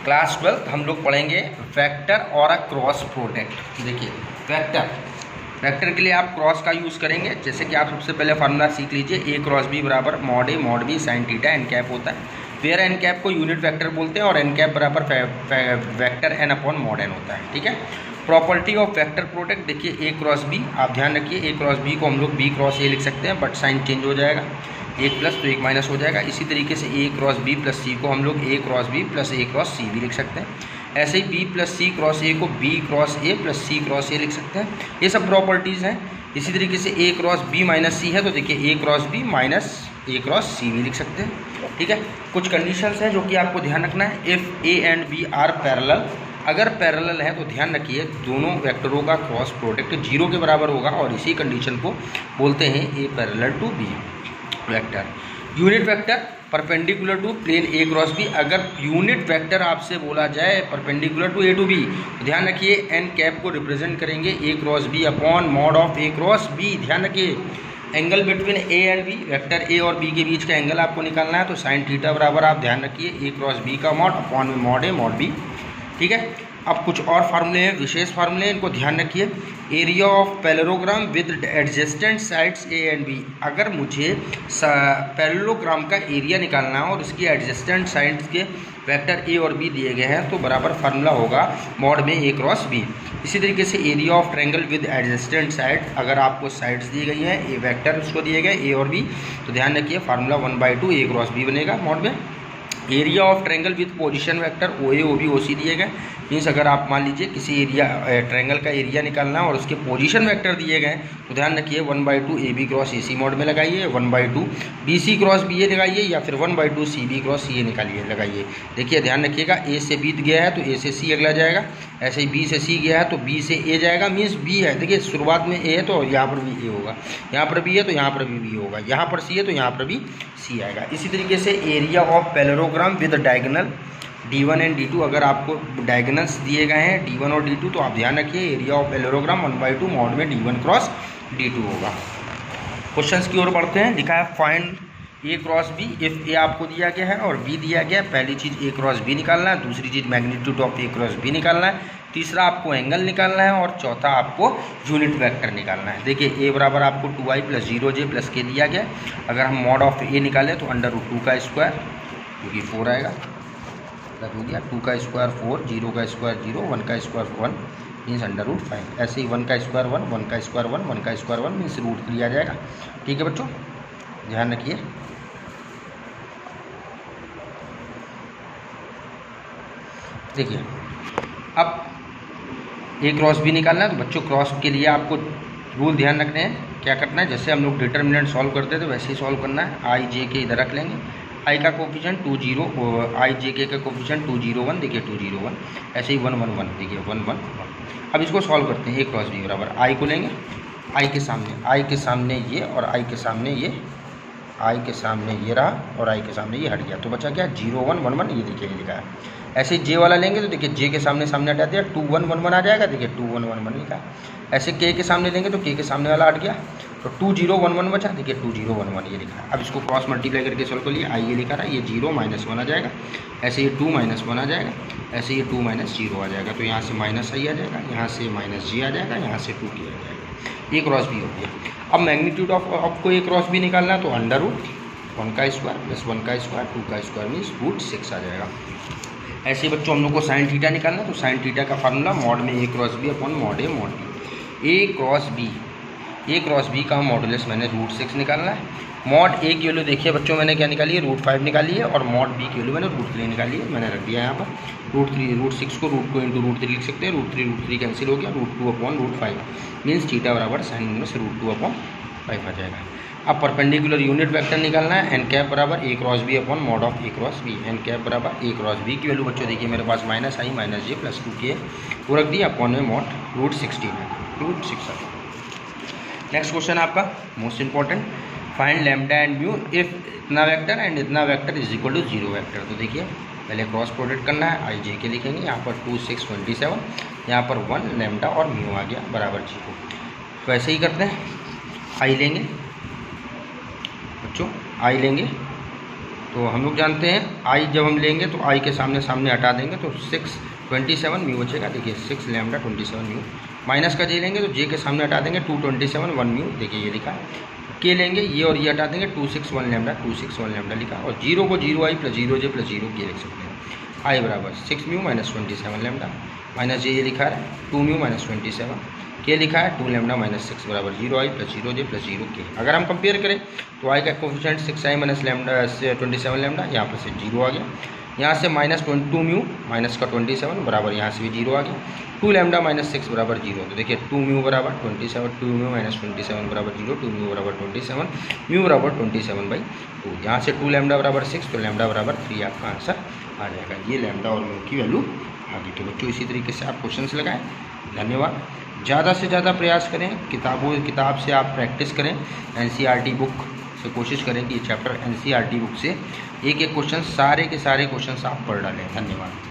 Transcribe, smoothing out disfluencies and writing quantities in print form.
Class 12 हम लोग पढ़ेंगे वेक्टर और अ क्रॉस प्रोडक्ट। देखिए वेक्टर के लिए आप क्रॉस का यूज़ करेंगे। जैसे कि आप सबसे पहले फार्मूला सीख लीजिए, ए क्रॉस बी बराबर mod A mod B sine theta N cap होता है। वेयर एन कैप को यूनिट वेक्टर बोलते हैं और एन कैप बराबर vector N upon mod N होता है। ठीक है। प्रॉपर्टी ऑफ वेक्टर प्रोडक्ट देखिए, ए क्रॉस बी आप ध्यान रखिए, ए क्रॉस बी को हम लोग बी क्रॉस ए लिख सकते हैं, बट साइन चेंज हो जाएगा, एक प्लस तो एक माइनस हो जाएगा। इसी तरीके से A cross B plus C को हम लोग A cross B plus A cross C भी लिख सकते हैं। ऐसे ही B plus C cross A को B cross A plus C cross A लिख सकते हैं। ये सब प्रॉपर्टीज़ हैं। इसी तरीके से ए क्रॉस बी माइनस सी है तो देखिए ए क्रॉस बी माइनस ए क्रॉस सी भी लिख सकते हैं। ठीक है। कुछ कंडीशंस हैं जो कि आपको ध्यान रखना है। If A and B are parallel, अगर पैरेलल है तो ध्यान रखिए दोनों वेक्टरों का क्रॉस प्रोडक्ट 0 के बराबर होगा और इसी कंडीशन को बोलते हैं A parallel to B vector. Unit vector perpendicular to plane A cross B, अगर यूनिट वेक्टर आपसे बोला जाए perpendicular to A to B तो ध्यान रखिए एन कैप को रिप्रेजेंट करेंगे A cross B upon mod of A cross B. ध्यान रखिए angle between A and B, vector A और बी के बीच का एंगल आपको निकालना है, तो साइन थीटा बराबर आप ध्यान रखिए ए क्रॉस बी का मॉड अपॉन में मॉड ए मॉड बी। ठीक है। अब कुछ और फार्मूले हैं, विशेष फार्मूले, इनको ध्यान रखिए। Area of parallelogram with adjacent sides A and B, अगर मुझे पैरेललोग्राम का एरिया निकालना है और उसकी एडजेस्टेंट साइड्स के वेक्टर ए और बी दिए गए हैं तो बराबर फार्मूला होगा मॉड में ए क्रॉस बी। इसी तरीके से area of triangle with adjacent side, अगर आपको साइड्स दी गई हैं ए वेक्टर उसको दिए गए ए और बी तो ध्यान रखिए फार्मूला 1/2 ए क्रॉस बी बनेगा मॉड में। Area of triangle with position vector O A O B O C दिए गए, मीन्स अगर आप मान लीजिए किसी एरिया ट्रायंगल का एरिया निकालना और उसके पोजीशन वेक्टर दिए गए तो ध्यान रखिए 1/2 A B cross A C mod में लगाइए, 1/2 B C cross B A लगाइए या फिर 1/2 सी बी क्रॉस सी ए निकालिए लगाइए। देखिए ध्यान रखिएगा ए से बी गया है तो ए से सी अगला जाएगा, ऐसे ही बी से सी गया है तो बी से ए जाएगा, मीन्स बी है। देखिए शुरुआत में ए है तो यहाँ पर भी ए होगा, यहाँ पर बी है तो यहाँ पर भी बी होगा, यहाँ पर सी है तो यहाँ पर भी सी आएगा। इसी तरीके से area of parallelogram with diagonal D1 and D2, अगर आपको डायगोनल्स दिए गए हैं D1 और D2 तो आप ध्यान रखिए एरिया ऑफ पैरेललोग्राम 1/2 मॉड में D1 क्रॉस D2 होगा। क्वेश्चंस की ओर बढ़ते हैं। लिखा है find A cross B, if A आपको दिया गया है और बी दिया गया है, पहली चीज़ ए क्रॉस बी निकालना है, दूसरी चीज़ magnitude of A cross B निकालना है, तीसरा आपको एंगल निकालना है और चौथा आपको यूनिट वेक्टर निकालना है। देखिए ए बराबर आपको 2i + 0j + k दिया गया। अगर हम मॉड ऑफ ए निकालें तो √2 का स्क्वायर क्योंकि 4 आएगा, रख दिया, 2 का स्क्वायर 4, 0 का स्क्वायर 0, 1 का स्क्वायर 1 मीन्स √5। ऐसे ही 1 का स्क्वायर 1, 1 का स्क्वायर 1, 1 का स्क्वायर 1 मीन्स √3 आ जाएगा। ठीक है बच्चों, ध्यान रखिए। देखिए अब ए क्रॉस बी निकालना है तो बच्चों क्रॉस के लिए आपको रूल ध्यान रखने हैं। क्या करना है, जैसे हम लोग डिटर्मिनेंट सॉल्व करते थे वैसे ही सॉल्व करना है। आई जे के इधर रख लेंगे, आई का कोफिशिएंट 2 0, आई जे के का कोफिशिएंट 2 0 1, देखिए 2 0 1, ऐसे ही 1 1 1, देखिए 1 1 1। अब इसको सॉल्व करते हैं। ए क्रॉस बी बराबर आई को लेंगे, आई के सामने ये और आई के सामने ये, आई के सामने ये रहा और आई के सामने ये हट गया तो बचा क्या 0 1 1 1, ये देखिए ये लिखा है। ऐसे जे वाला लेंगे तो देखिए जे के सामने हटा दिया, 2 1 1 1 आ जाएगा, देखिए 2 1 1 1 लिखा है। ऐसे के सामने लेंगे तो के के सामने वाला हट गया तो 2 0 1 1 बचा, देखिए 2 0 1 1 ये लिखा है। अब इसको क्रॉस मल्टीप्लाई करके सॉल्व कर लिया, आई ये लिखा रहा है, ये 0 -1 आ जाएगा, ऐसे ये 2 -1 आ जाएगा, ऐसे ये 2 -0 आ जाएगा तो यहाँ से माइनस आई आ जाएगा, यहाँ से माइनस जी आ जाएगा, यहाँ से 2 की आ जाएगा। ए क्रॉस बी हो गया। अब मैग्नीट्यूड ऑफ को ए क्रॉस बी निकालना है तो √1 का स्क्वायर प्लस 1 का स्क्वायर 2 का स्क्वायर मीन्स √6 आ जाएगा। ऐसे ही बच्चों हम लोग को साइन थीटा निकालना है तो साइन थीटा का फार्मूला मॉड में ए cross B upon mod A mod B. A cross B का मॉडुलस मैंने √6 निकालना है। मॉड ए की वैल्यू देखिए बच्चों मैंने क्या निकाली है, √5 निकाली है और मॉड बी की वैल्यू मैंने √3 निकाली है, मैंने रख दिया यहाँ पर √6 को √2 × √3 लिख सकते हैं, √3 कैंसिल हो गया, √2 अपॉन √5 मीन्स थीटा बराबर साइन इनवर्स √2 अपॉन 5 आ जाएगा। अब परपेंडिकुलर यूनिट वेक्टर निकालना है, एन कैप बराबर A cross B upon mod of A cross B. N cap बराबर ए क्रॉस बी की वैल्यू बच्चों देखिए मेरे पास -i -j + 2k वो रख दिया अपॉन में मॉड √16 √6। नेक्स्ट क्वेश्चन आपका most important, find lambda and mu if इतना वेक्टर एंड इतना vector is equal to 0 vector. तो देखिए पहले क्रॉस प्रोडक्ट करना है, आई जे के लिखेंगे, यहाँ पर 2 6 27, यहाँ पर 1 लैम्डा और म्यू आ गया बराबर 0। तो ऐसे ही करते हैं, आई लेंगे बच्चों, आई लेंगे तो हम लोग जानते हैं आई जब हम लेंगे तो आई के सामने सामने हटा देंगे तो 627 म्यू बचेगा। देखिए 6 लैम्डा 27 म्यू। माइनस का जे लेंगे तो जे के सामने हटा देंगे 227 1 म्यू। देखिए ये लिखा है। के लेंगे ये और ये हटा देंगे 261 लैम्डा 261 लैम्डा लिखा। और जीरो को जीरो आई प्लस जीरो जे प्लस जीरो के लिख सकते हैं। आई बराबर 6 म्यू माइनस 27 लैम्डा माइनस जे ये लिखा है 2 म्यू माइनस 27 के लिखा है 2 लैम्डा माइनस 6 बराबर जीरो आई प्लस जीरो जे प्लस जीरो के। अगर हम कंपेयर करें तो आई का कोफिशिएंट 6 आई माइनस लैम्डा 27 लैम्डा, यहाँ पर से जीरो आ गया। यहाँ से माइनस 2 म्यू माइनस का 27 बराबर यहाँ से भी जीरो आ गया। 2 लैम्डा माइनस 6 बराबर जीरो। तो देखिए 2 म्यू बराबर 27 2 म्यू माइनस 27 बराबर जीरो 2 म्यू बराबर 27 म्यू बराबर 27/2। यहाँ से 2 लैम्डा बराबर 6 तो लैम्डा बराबर 3 आपका आंसर आ जाएगा। ये लैम्डा और म्यू की वैल्यू आ गई। तो बच्चों इसी तरीके से आप क्वेश्चंस लगाएं। धन्यवाद। ज़्यादा से ज़्यादा प्रयास करें, किताब से आप प्रैक्टिस करें। NCERT बुक से कोशिश करें कि ये चैप्टर NCERT बुक से एक एक क्वेश्चन सारे के सारे क्वेश्चंस आप पढ़ डालें। धन्यवाद।